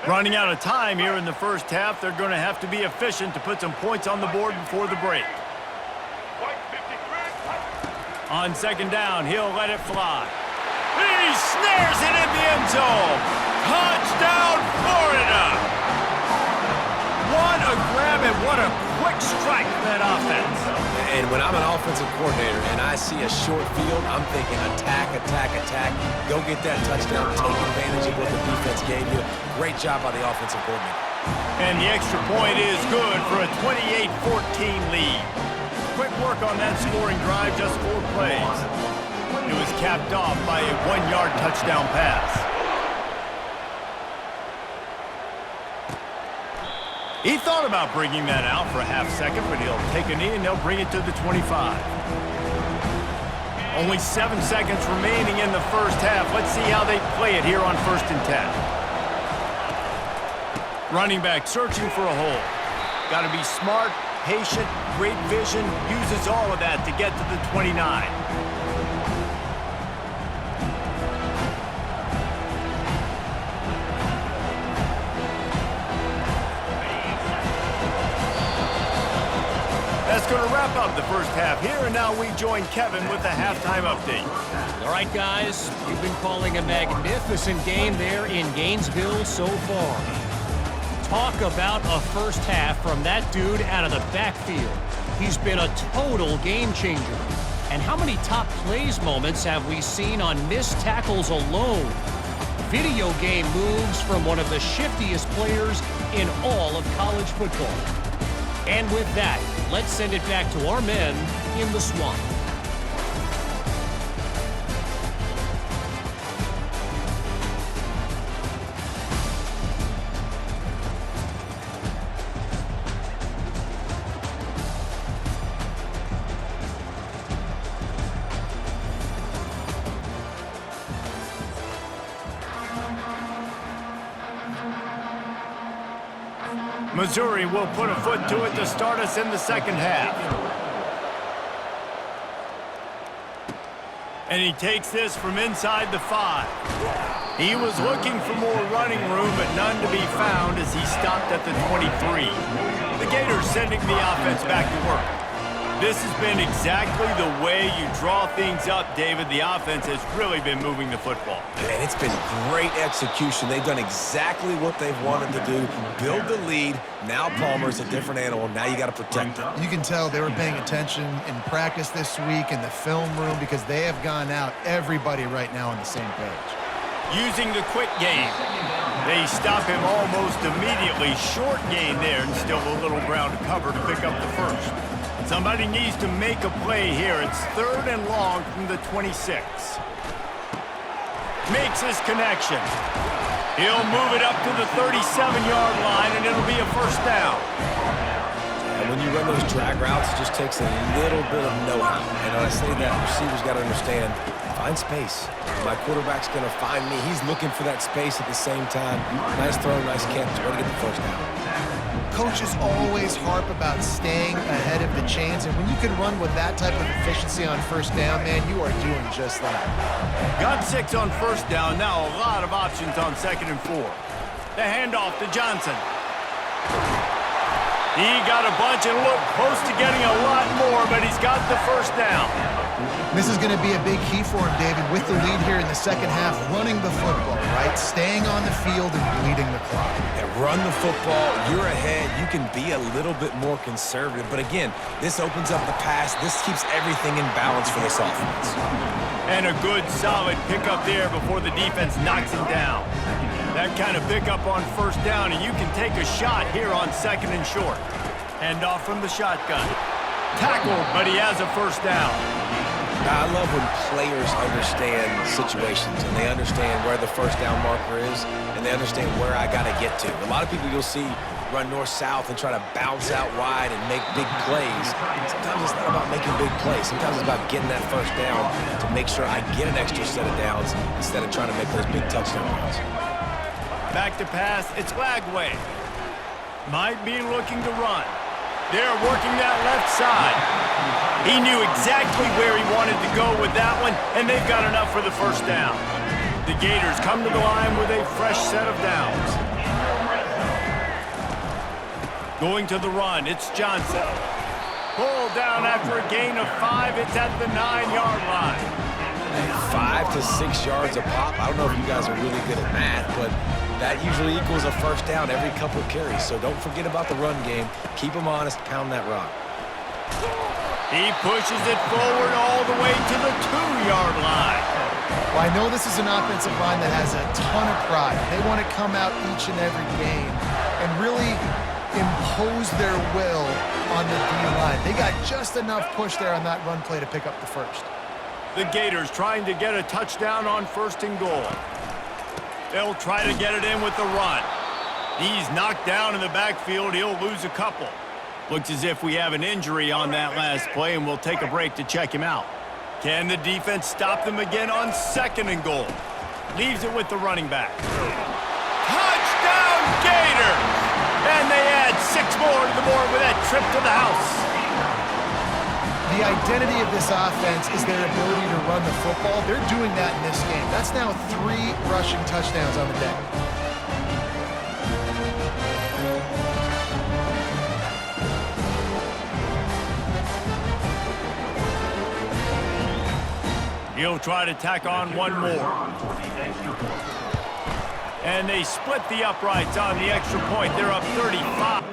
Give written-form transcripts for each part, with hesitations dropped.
Running out of time here in the first half, they're going to have to be efficient to put some points on the board before the break. On second down, he'll let it fly. He snares it in the end zone. Touchdown, Florida! What a grab and what a quick strike for that offense. And when I'm an offensive coordinator and I see a short field, I'm thinking attack, attack, attack. Go get that touchdown. Take advantage of what the defense gave you. Great job by the offensive coordinator. And the extra point is good for a 28-14 lead. Quick work on that scoring drive, just 4 plays. It was capped off by a 1-yard touchdown pass. He thought about bringing that out for a half second, but he'll take a knee and they'll bring it to the 25. Only 7 seconds remaining in the first half. Let's see how they play it here on 1st and 10. Running back searching for a hole. Got to be smart, patient, great vision, uses all of that to get to the 29. That's going to wrap up the first half here, and now we join Kevin with the halftime update. All right, guys, you've been calling a magnificent game there in Gainesville so far. Talk about a first half from that dude out of the backfield. He's been a total game changer. And how many top plays moments have we seen on missed tackles alone? Video game moves from one of the shiftiest players in all of college football. And with that, let's send it back to our men in the swamp. Missouri will put a foot to it to start us in the second half. And he takes this from inside the 5. He was looking for more running room, but none to be found as he stopped at the 23. The Gators sending the offense back to work. This has been exactly the way you draw things up, David. The offense has really been moving the football. And it's been great execution. They've done exactly what they've wanted to do. Build the lead. Now Palmer's a different animal. Now you got to protect him. You can tell they were paying attention in practice this week in the film room because they have gone out, everybody right now on the same page. Using the quick game. They stop him almost immediately. Short gain there and still a little ground to cover to pick up the first. Somebody needs to make a play here. It's 3rd and long from the 26. Makes his connection. He'll move it up to the 37-yard line, and it'll be a first down. And when you run those drag routes, it just takes a little bit of know-how. And when I say that, receivers got to understand, find space. My quarterback's going to find me. He's looking for that space at the same time. Nice throw, nice catch. Way to get the first down. Coaches always harp about staying ahead of the chains, and when you can run with that type of efficiency on first down, man, you are doing just that. Got 6 on first down. Now a lot of options on 2nd and 4. The handoff to Johnson. He got a bunch and looked close to getting a lot more, but he's got the first down. This is going to be a big key for him, David, with the lead here in the second half, running the football, right? Staying on the field and bleeding the clock. Yeah, run the football. You're ahead. You can be a little bit more conservative. But again, this opens up the pass. This keeps everything in balance for this offense. And a good, solid pickup there before the defense knocks him down. That kind of pickup on first down, and you can take a shot here on 2nd and short. Hand off from the shotgun. Tackled, but he has a first down. I love when players understand situations and they understand where the first down marker is and they understand where I got to get to. A lot of people you'll see run north-south and try to bounce out wide and make big plays. Sometimes it's not about making big plays. Sometimes it's about getting that first down to make sure I get an extra set of downs instead of trying to make those big touchdown runs. Back to pass, it's Lagway. Might be looking to run. They're working that left side. He knew exactly where he wanted to go with that one, and they've got enough for the first down. The Gators come to the line with a fresh set of downs. Going to the run, it's Johnson. Pulled down after a gain of 5. It's at the 9-yard line. 5 to 6 yards a pop. I don't know if you guys are really good at math, but that usually equals a first down every couple of carries. So don't forget about the run game. Keep them honest, pound that rock. He pushes it forward all the way to the 2-yard line. Well, I know this is an offensive line that has a ton of pride. They want to come out each and every game and really impose their will on the D-line. They got just enough push there on that run play to pick up the first. The Gators trying to get a touchdown on 1st and goal. They'll try to get it in with the run. He's knocked down in the backfield. He'll lose a couple. Looks as if we have an injury on that last play, and we'll take a break to check him out. Can the defense stop them again on 2nd and goal? Leaves it with the running back. Touchdown, Gators! And they add 6 more to the board with that trip to the house. The identity of this offense is their ability to run the football. They're doing that in this game. That's now 3 rushing touchdowns on the day. He'll try to tack on one more. And they split the uprights on the extra point. They're up 35.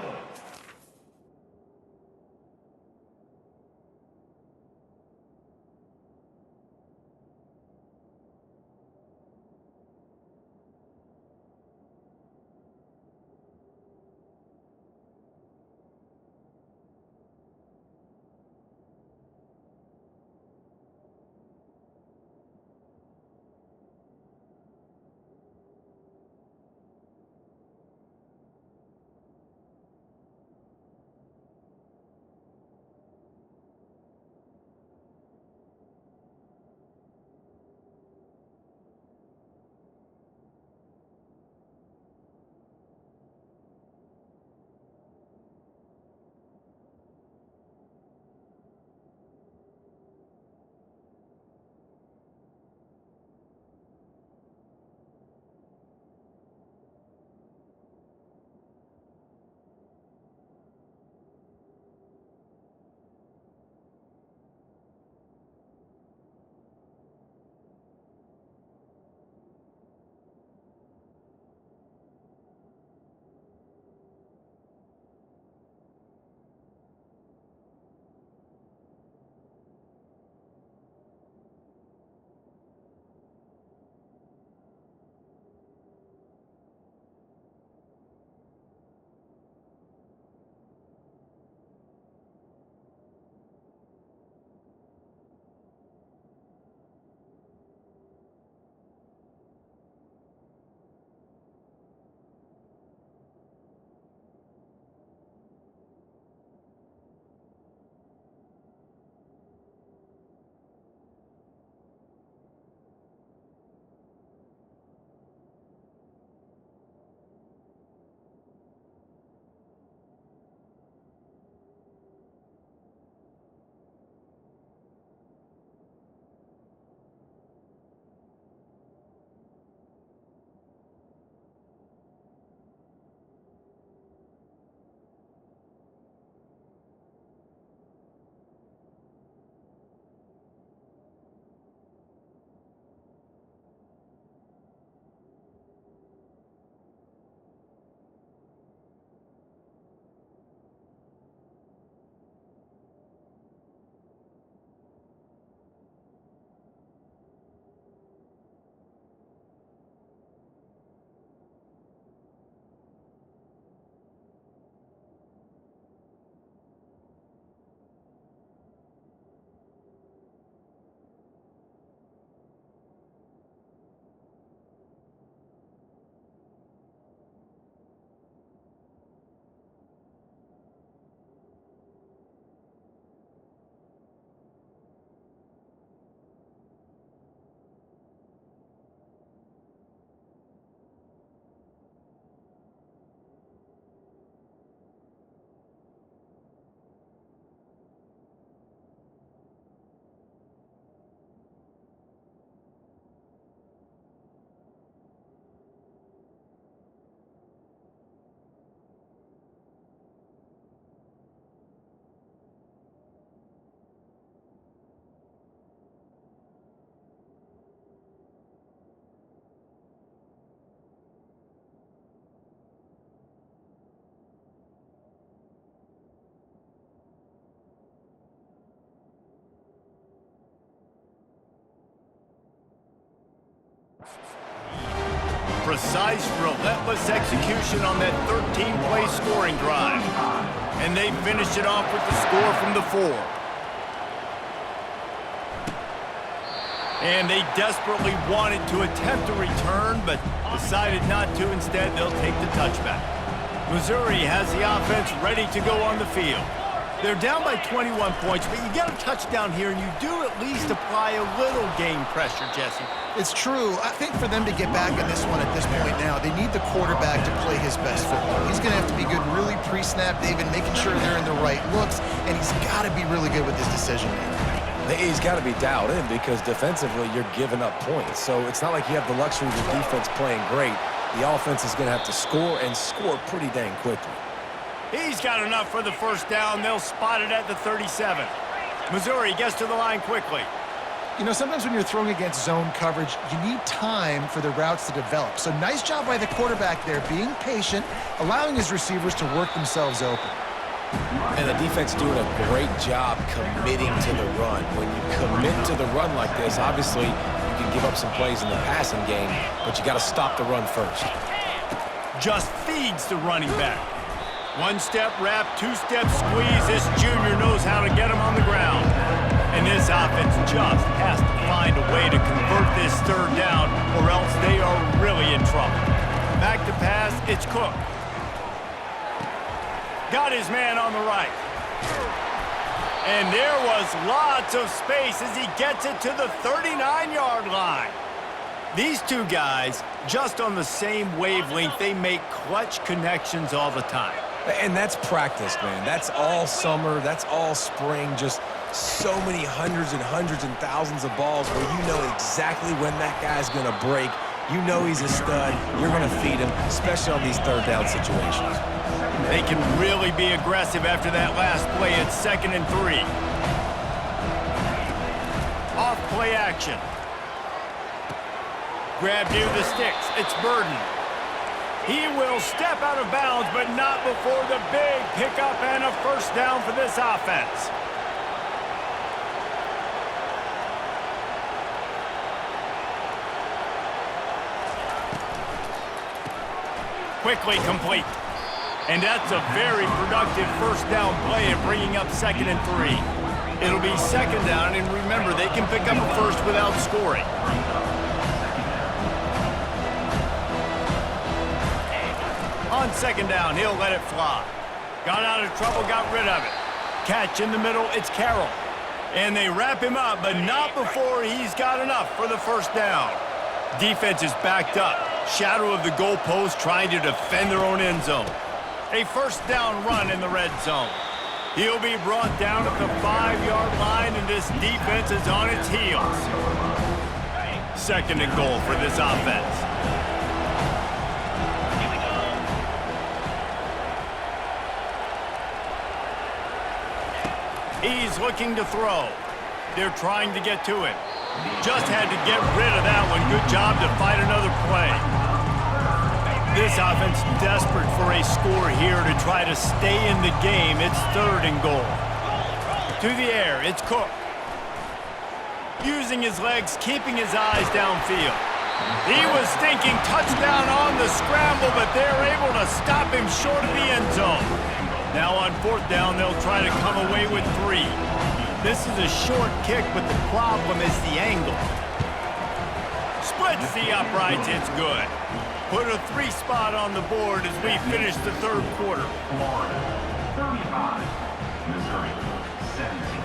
precise, relentless execution on that 13-play scoring drive. And they finished it off with the score from the 4. And they desperately wanted to attempt a return, but decided not to. Instead, they'll take the touchback. Missouri has the offense ready to go on the field. They're down by 21 points, but you get a touchdown here, and you do at least apply a little game pressure, Jesse. It's true. I think for them to get back in this one at this point now, they need the quarterback to play his best football. He's going to have to be good really pre-snap, David, making sure they're in the right looks, and he's got to be really good with his decision-making. He's got to be dialed in because defensively you're giving up points. So it's not like you have the luxury of the defense playing great. The offense is going to have to score and score pretty dang quickly. He's got enough for the first down. They'll spot it at the 37. Missouri gets to the line quickly. You know, sometimes when you're throwing against zone coverage, you need time for the routes to develop. So nice job by the quarterback there, being patient, allowing his receivers to work themselves open. And the defense doing a great job committing to the run. When you commit to the run like this, obviously you can give up some plays in the passing game, but you got to stop the run first. Just feeds the running back. One-step wrap, two-step squeeze. This junior knows how to get him on the ground. And this offense just has to find a way to convert this third down, or else they are really in trouble. Back to pass, it's Cook. Got his man on the right. And there was lots of space as he gets it to the 39-yard line. These two guys, just on the same wavelength, they make clutch connections all the time. And that's practice, man. That's all summer. That's all spring. Just so many hundreds and thousands of balls where you know exactly when that guy's going to break. You know he's a stud. You're going to feed him, especially on these third down situations. They can really be aggressive after that last play. It's 2nd and 3. Off play action. Grab near the sticks. It's Burden. He will step out of bounds, but not before the big pickup and a first down for this offense. Quickly complete. And that's a very productive first down play and bringing up 2nd and 3. It'll be 2nd down, and remember, they can pick up a first without scoring. On 2nd down, he'll let it fly. Got out of trouble, got rid of it. Catch in the middle, it's Carroll. And they wrap him up, but not before he's got enough for the first down. Defense is backed up. Shadow of the goalpost trying to defend their own end zone. A first down run in the red zone. He'll be brought down at the 5-yard line, and this defense is on its heels. 2nd and goal for this offense. He's looking to throw. They're trying to get to it. Just had to get rid of that one. Good job to fight another play. This offense desperate for a score here to try to stay in the game. It's 3rd and goal. To the air, it's Cook. Using his legs, keeping his eyes downfield. He was thinking touchdown on the scramble, but they're able to stop him short of the end zone. Now on 4th down, they'll try to come away with 3. This is a short kick, but the problem is the angle. Splits the uprights, it's good. Put a 3 spot on the board as we finish the 3rd quarter. Florida, 35, Missouri, 17.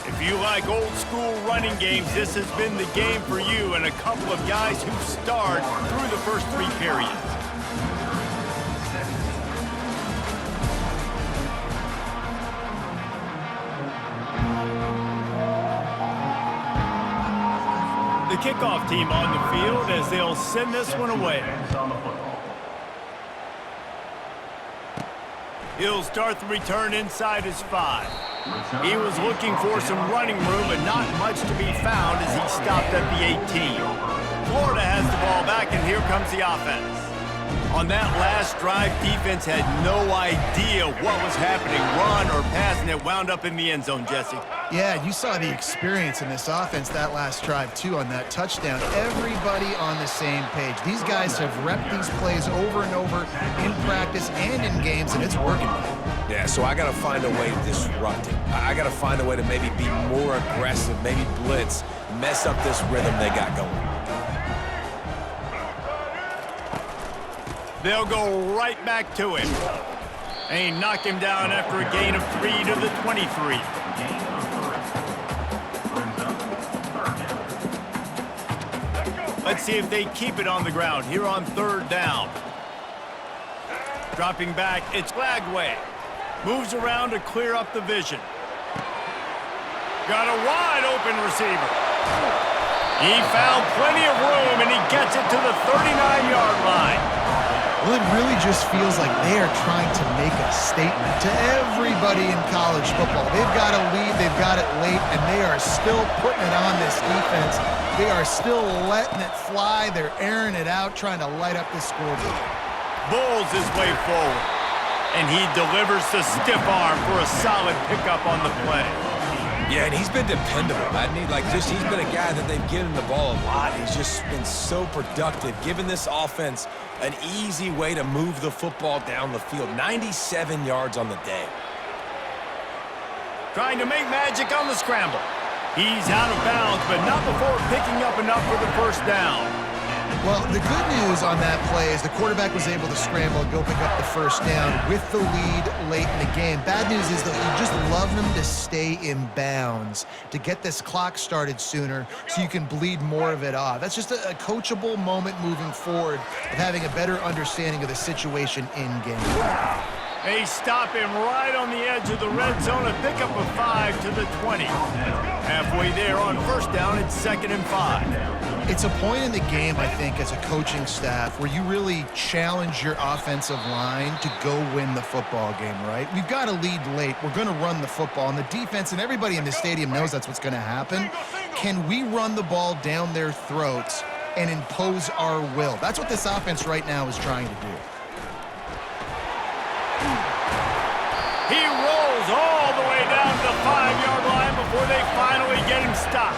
If you like old school running games, this has been the game for you and a couple of guys who starred through the first 3 periods. The kickoff team on the field as they'll send this one away. He'll start the return inside his 5. He was looking for some running room, but not much to be found as he stopped at the 18. Florida has the ball back, and here comes the offense. On that last drive, defense had no idea what was happening, run or pass, and it wound up in the end zone, Jesse. Yeah, you saw the experience in this offense that last drive, too, on that touchdown. Everybody on the same page. These guys have repped these plays over and over in practice and in games, and it's working. Yeah, so I got to find a way to disrupt it. I got to find a way to maybe be more aggressive, maybe blitz, mess up this rhythm they got going. They'll go right back to him. And he knocked him down after a gain of 3 to the 23. Let's see if they keep it on the ground here on 3rd down. Dropping back, it's Lagway. Moves around to clear up the vision. Got a wide open receiver. He found plenty of room, and he gets it to the 39-yard line. Well, it really just feels like they are trying to make a statement to everybody in college football. They've got a lead, they've got it late, and they are still putting it on this defense. They are still letting it fly. They're airing it out, trying to light up the scoreboard. Bulls his way forward, and he delivers the stiff arm for a solid pickup on the play. Yeah, and he's been dependable, hasn't he? He's been a guy that they've given the ball a lot. He's just been so productive, giving this offense an easy way to move the football down the field. 97 yards on the day. Trying to make magic on the scramble. He's out of bounds, but not before picking up enough for the first down. Well, the good news on that play is the quarterback was able to scramble and go pick up the first down with the lead late in the game. Bad news is that you just love them to stay in bounds to get this clock started sooner so you can bleed more of it off. That's just a coachable moment moving forward of having a better understanding of the situation in game. They stop him right on the edge of the red zone and pick up a 5 to the 20. Halfway there on first down, it's 2nd and 5. It's a point in the game, I think, as a coaching staff where you really challenge your offensive line to go win the football game, right? We've got to lead late. We're going to run the football, and the defense and everybody in the stadium knows that's what's going to happen. Can we run the ball down their throats and impose our will? That's what this offense right now is trying to do. He rolls all the way down to the 5-yard line before they finally get him stopped.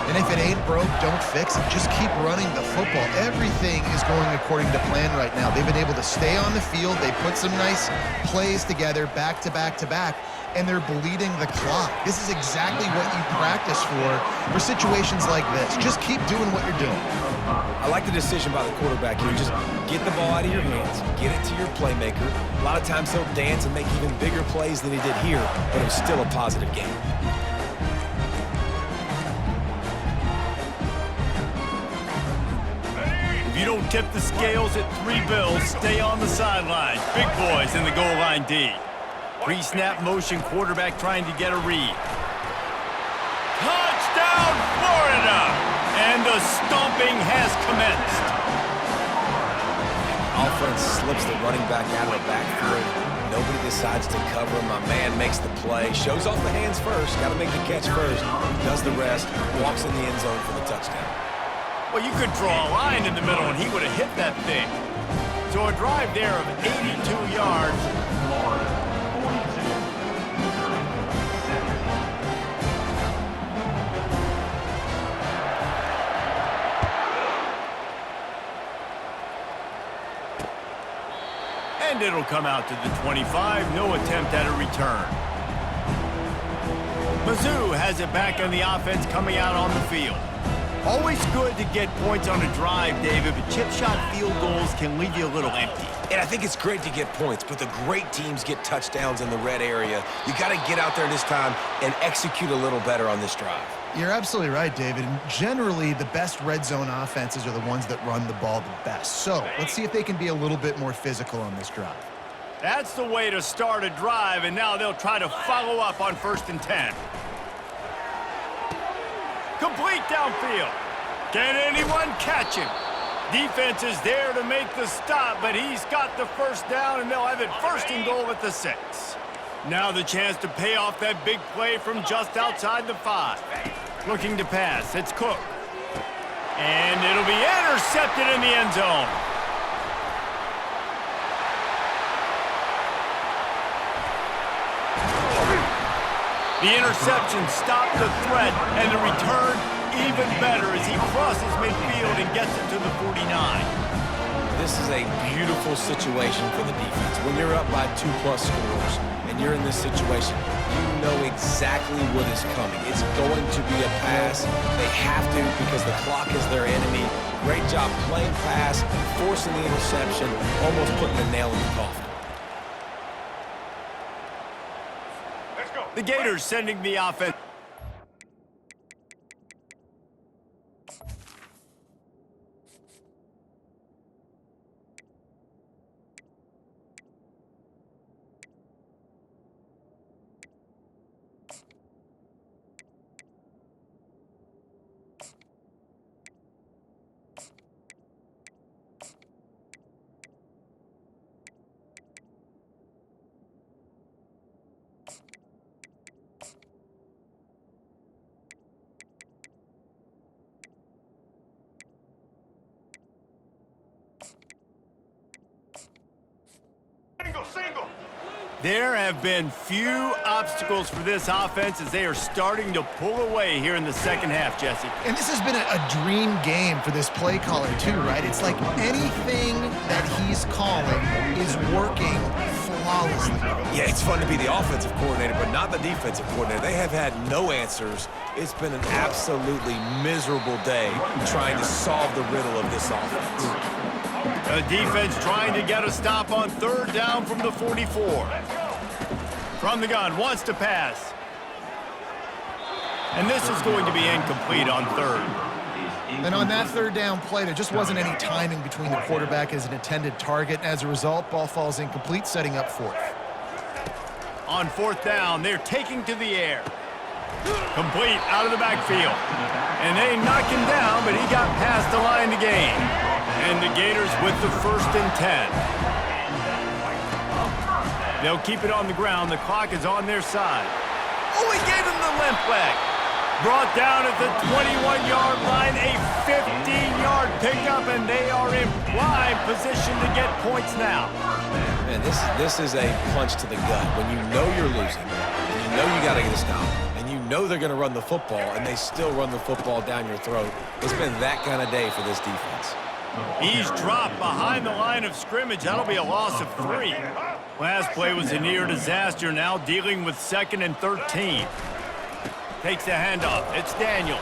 And if it ain't broke, don't fix it. Just keep running the football. Everything is going according to plan right now. They've been able to stay on the field. They put some nice plays together back to back to back, and they're bleeding the clock. This is exactly what you practice for situations like this. Just keep doing what you're doing. I like the decision by the quarterback here. Just get the ball out of your hands, get it to your playmaker. A lot of times he'll dance and make even bigger plays than he did here, but it was still a positive game. If you don't tip the scales at 3 bills, stay on the sidelines. Big boys in the goal line D. Pre-snap motion quarterback trying to get a read. Touchdown, Florida! And the stomping has commenced. Offense slips the running back out of the backfield. Nobody decides to cover him. My man makes the play. Shows off the hands first. Got to make the catch first. Does the rest. Walks in the end zone for the touchdown. Well, you could draw a line in the middle, and he would have hit that thing. So a drive there of 82 yards. And it'll come out to the 25. No attempt at a return. Mizzou has it back on the offense coming out on the field. Always good to get points on a drive, David, but chip shot field goals can leave you a little empty. And I think it's great to get points, but the great teams get touchdowns in the red area. You got to get out there this time and execute a little better on this drive. You're absolutely right, David. And generally, the best red zone offenses are the ones that run the ball the best. So let's see if they can be a little bit more physical on this drive. That's the way to start a drive, and now they'll try to follow up on 1st and 10. Complete downfield. Can anyone catch him? Defense is there to make the stop, but he's got the first down, and they'll have it 1st and goal at the 6. Now the chance to pay off that big play from just outside the 5. Looking to pass. It's Cook. And it'll be intercepted in the end zone. The interception stopped the threat, and the return even better as he crosses midfield and gets it to the 49. This is a beautiful situation for the defense. When you're up by 2+ scores and you're in this situation, you know exactly what is coming. It's going to be a pass. They have to because the clock is their enemy. Great job playing pass, forcing the interception, almost putting the nail in the coffin. The Gators sending the offense. There have been few obstacles for this offense as they are starting to pull away here in the second half, Jesse. And this has been a dream game for this play caller too, right? It's like anything that he's calling is working flawlessly. Yeah, it's fun to be the offensive coordinator, but not the defensive coordinator. They have had no answers. It's been an absolutely miserable day trying to solve the riddle of this offense. The defense trying to get a stop on third down from the 44. From the gun, wants to pass. And this is going to be incomplete on third. And on that third down play, there just wasn't any timing between the quarterback as an intended target. As a result, ball falls incomplete, setting up fourth. On fourth down, they're taking to the air. Complete out of the backfield. And they knock him down, but he got past the line to gain. And the Gators with the 1st and 10. They'll keep it on the ground. The clock is on their side. Oh, he gave him the limp leg. Brought down at the 21-yard line, a 15-yard pickup, and they are in prime position to get points now. Man, this is a punch to the gut. When you know you're losing, and you know you got to get a stop, and you know they're going to run the football, and they still run the football down your throat. It's been that kind of day for this defense. He's dropped behind the line of scrimmage. That'll be a loss of 3. Last play was a near disaster, now dealing with 2nd and 13. Takes the handoff. It's Daniels.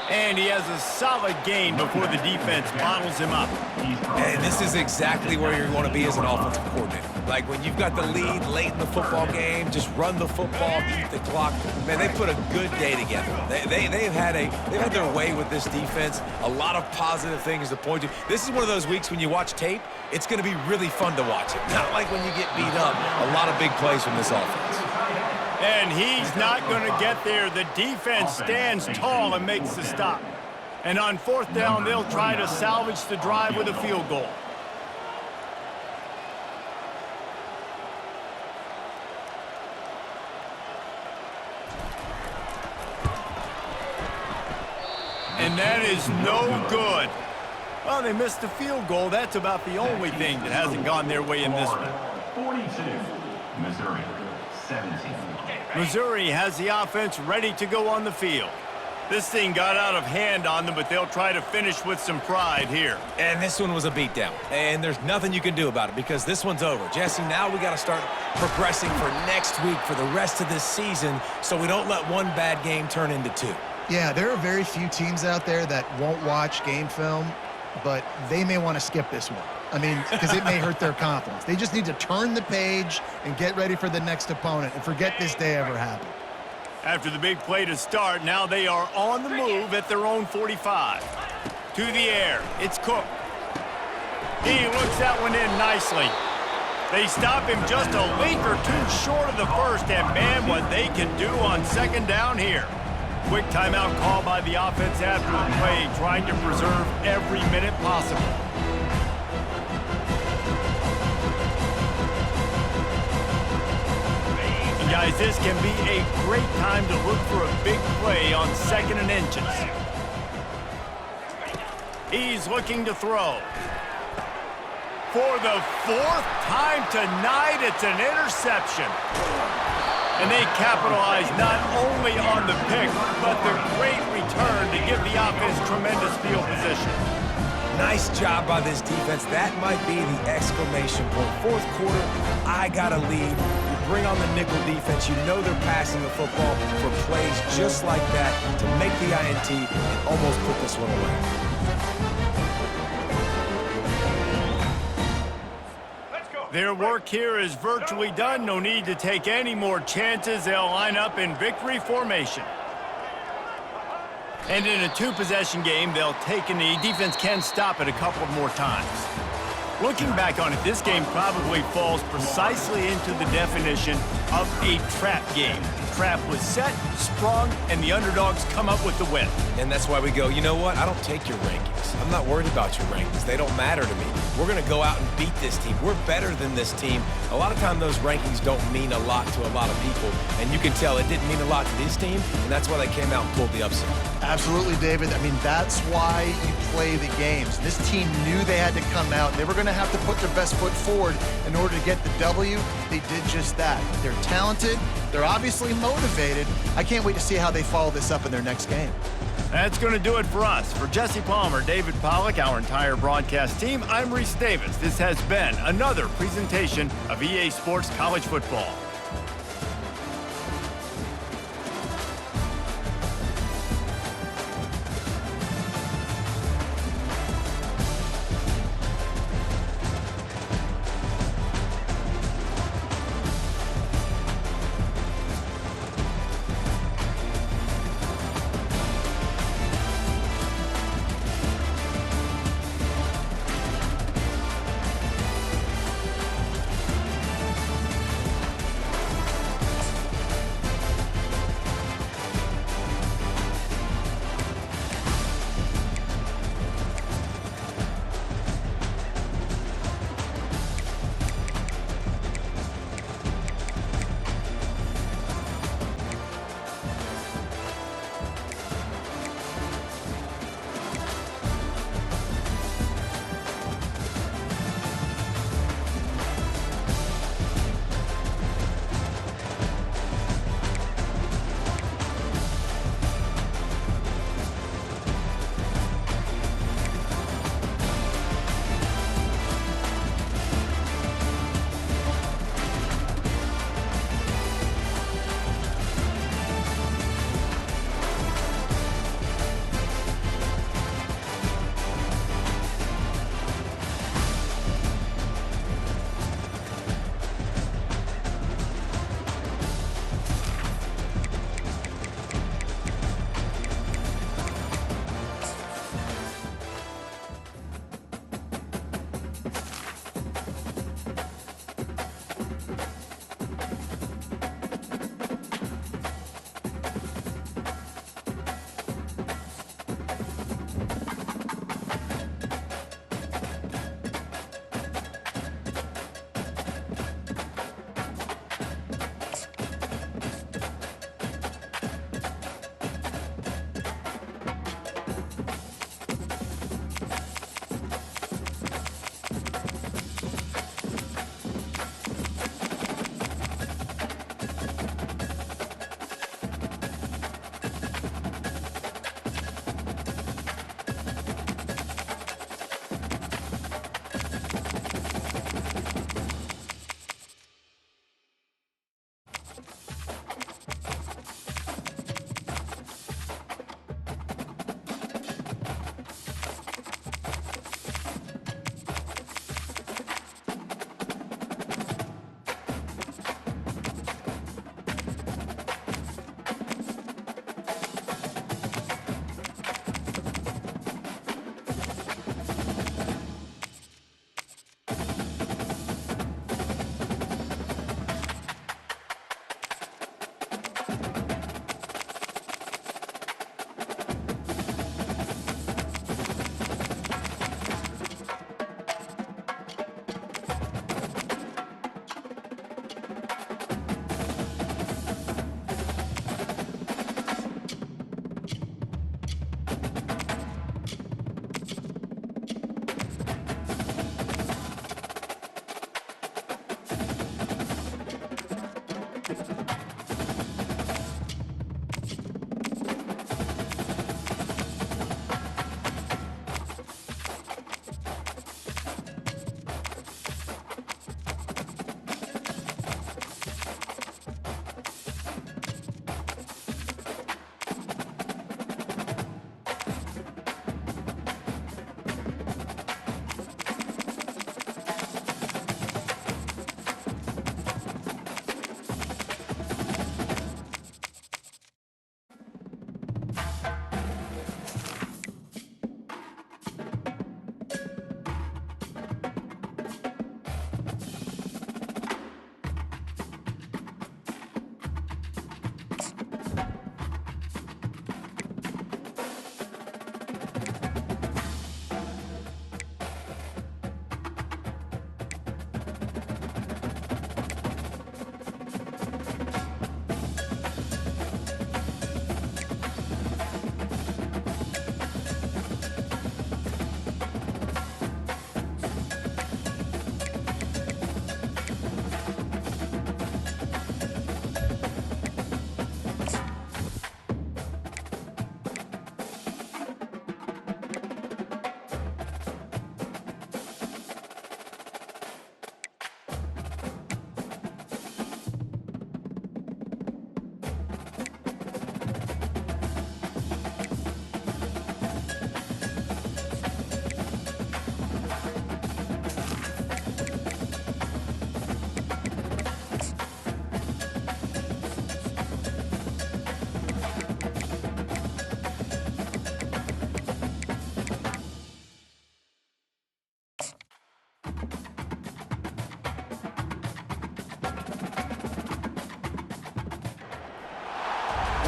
And he has a solid gain before the defense bottles him up. And this is exactly where you want to be as an offensive coordinator. Like when you've got the lead late in the football game, just run the football, eat the clock. Man, they put a good day together. They've had their way with this defense. A lot of positive things to point to. This is one of those weeks when you watch tape, it's going to be really fun to watch it. Not like when you get beat up. A lot of big plays from this offense. And he's not going to get there. The defense stands tall and makes the stop. And on fourth down, they'll try to salvage the drive with a field goal. And that is no good. Well, they missed the field goal. That's about the only thing that hasn't gone their way in this one. 42, Missouri, 17. Missouri has the offense ready to go on the field. This thing got out of hand on them, but they'll try to finish with some pride here. And this one was a beatdown. And there's nothing you can do about it because this one's over. Jesse, now we got to start progressing for next week for the rest of this season so we don't let one bad game turn into 2. Yeah, there are very few teams out there that won't watch game film, but they may want to skip this one. I mean, because it may hurt their confidence. They just need to turn the page and get ready for the next opponent and forget this day ever happened. After the big play to start, now they are on the move at their own 45. To the air, it's Cook. He looks that one in nicely. They stop him just a link or two short of the first, and man, what they can do on second down here. Quick timeout call by the offense after the play, trying to preserve every minute possible. And guys, this can be a great time to look for a big play on 2nd and inches. He's looking to throw. For the fourth time tonight, it's an interception. And they capitalize not only on the pick, but the great return to give the offense tremendous field position. Nice job by this defense. That might be the exclamation point. Fourth quarter, I got a lead. You bring on the nickel defense. You know they're passing the football for plays just like that to make the INT and almost put this one away. Their work here is virtually done. No need to take any more chances. They'll line up in victory formation. And in a two-possession game, they'll take a knee. Defense can stop it a couple more times. Looking back on it, this game probably falls precisely into the definition of a trap game. Trap was set, sprung, and the underdogs come up with the win. And that's why we go, you know what? I don't take your rankings. I'm not worried about your rankings. They don't matter to me. We're going to go out and beat this team. We're better than this team. A lot of time those rankings don't mean a lot to a lot of people. And you can tell it didn't mean a lot to this team, and that's why they came out and pulled the upset. Absolutely, David. I mean, that's why you play the games. This team knew they had to come out. They were going to have to put their best foot forward in order to get the W. They did just that. They're talented. They're obviously motivated. I can't wait to see how they follow this up in their next game. That's going to do it for us. For Jesse Palmer, David Pollack, our entire broadcast team, I'm Reese Davis. This has been another presentation of EA Sports College Football.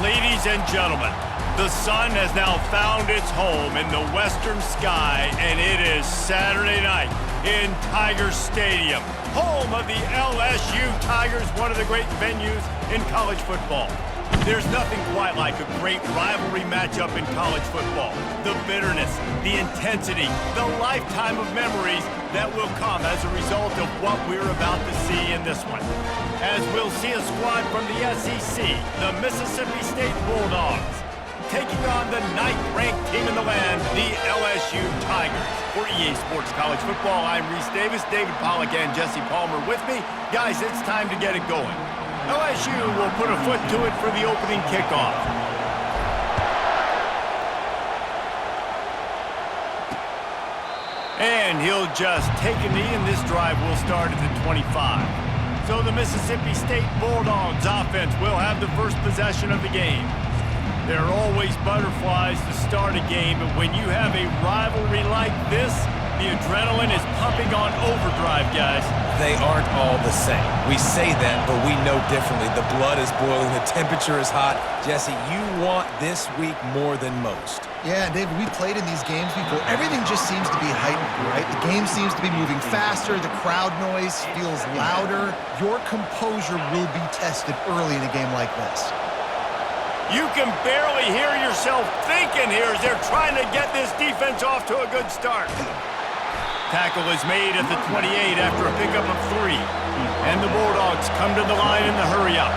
Ladies and gentlemen, the sun has now found its home in the western sky, and it is Saturday night in Tiger Stadium, home of the LSU Tigers, one of the great venues in college football. There's nothing quite like a great rivalry matchup in college football. The bitterness, the intensity, the lifetime of memories that will come as a result of what we're about to see in this one. As we'll see a squad from the SEC, the Mississippi State Bulldogs, taking on the 9th-ranked team in the land, the LSU Tigers. For EA Sports College Football, I'm Reese Davis, David Pollack and Jesse Palmer with me. Guys, it's time to get it going. LSU will put a foot to it for the opening kickoff. And he'll just take a knee, and this drive will start at the 25. So the Mississippi State Bulldogs offense will have the first possession of the game. There are always butterflies to start a game, but when you have a rivalry like this, the adrenaline is pumping on overdrive, guys. They aren't all the same. We say that, but we know differently. The blood is boiling. The temperature is hot. Jesse, you want this week more than most. Yeah, David, we played in these games before. Everything just seems to be heightened, right? The game seems to be moving faster. The crowd noise feels louder. Your composure will be tested early in a game like this. You can barely hear yourself thinking here as they're trying to get this defense off to a good start. Tackle is made at the 28 after a pickup of 3. And the Bulldogs come to the line in the hurry up.